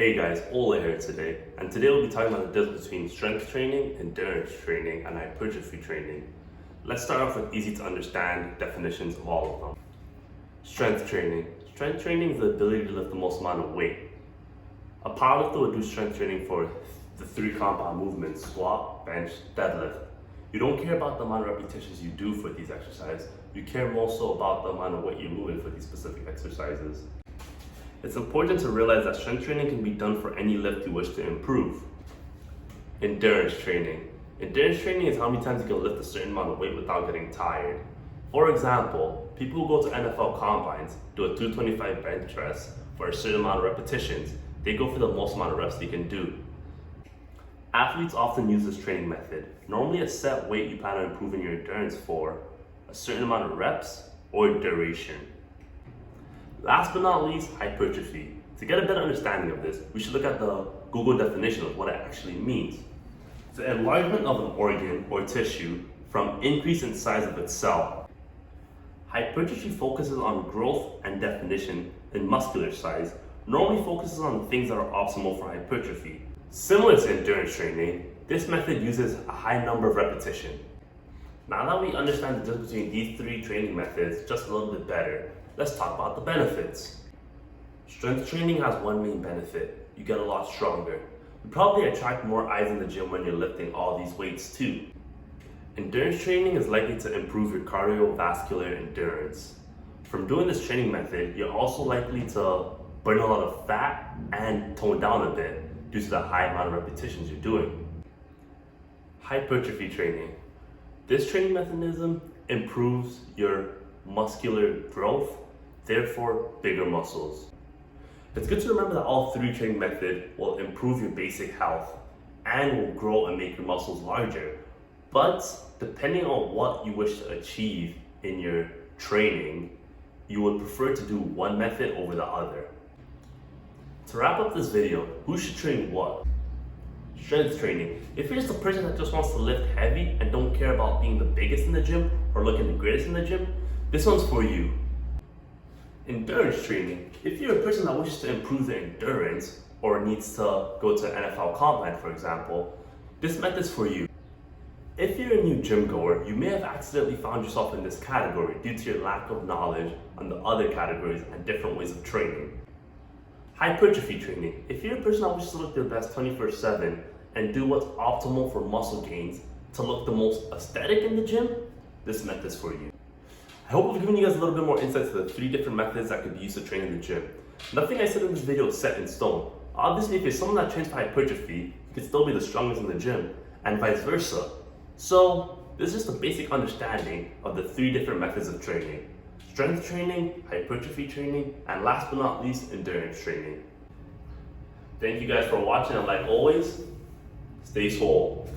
Hey guys, Olakunle here today, and today we'll be talking about the difference between strength training, endurance training, and hypertrophy training. Let's start off with easy to understand definitions of all of them. Strength training. Strength training is the ability to lift the most amount of weight. A powerlifter would do strength training for the three compound movements: squat, bench, deadlift. You don't care about the amount of repetitions you do for these exercises. You care more so about the amount of weight you're moving for these specific exercises. It's important to realize that strength training can be done for any lift you wish to improve. Endurance training. Endurance training is how many times you can lift a certain amount of weight without getting tired. For example, people who go to NFL combines do a 225 bench press for a certain amount of repetitions. They go for the most amount of reps they can do. Athletes often use this training method. Normally a set weight you plan on improving your endurance for, a certain amount of reps, or duration. Last but not least, hypertrophy. To get a better understanding of this, we should look at the Google definition of what it actually means. It's the enlargement of an organ or tissue from increase in size of itself. Hypertrophy focuses on growth and definition in muscular size, normally focuses on things that are optimal for hypertrophy. Similar to endurance training, this method uses a high number of repetitions. Now that we understand the difference between these three training methods just a little bit better, let's talk about the benefits. Strength training has one main benefit: you get a lot stronger. You probably attract more eyes in the gym when you're lifting all these weights too. Endurance training is likely to improve your cardiovascular endurance. From doing this training method, you're also likely to burn a lot of fat and tone down a bit due to the high amount of repetitions you're doing. Hypertrophy training. This training mechanism improves your muscular growth, therefore bigger muscles. It's good to remember that all three training methods will improve your basic health and will grow and make your muscles larger. But depending on what you wish to achieve in your training, you would prefer to do one method over the other. To wrap up this video, who should train what? Strength training. If you're just a person that just wants to lift heavy and don't care about being the biggest in the gym or looking the greatest in the gym, this one's for you. Endurance training. If you're a person that wishes to improve their endurance or needs to go to an NFL combine, for example, this method's for you. If you're a new gym goer, you may have accidentally found yourself in this category due to your lack of knowledge on the other categories and different ways of training. Hypertrophy training. If you're a person that wishes to look their best 24/7 and do what's optimal for muscle gains to look the most aesthetic in the gym, this method's for you. I hope I've given you guys a little bit more insight to the three different methods that could be used to train in the gym. Nothing I said in this video is set in stone. Obviously, if you're someone that trains for hypertrophy, you can still be the strongest in the gym, and vice versa. So, this is just a basic understanding of the three different methods of training: strength training, hypertrophy training, and last but not least, endurance training. Thank you guys for watching, and like always, stay swole.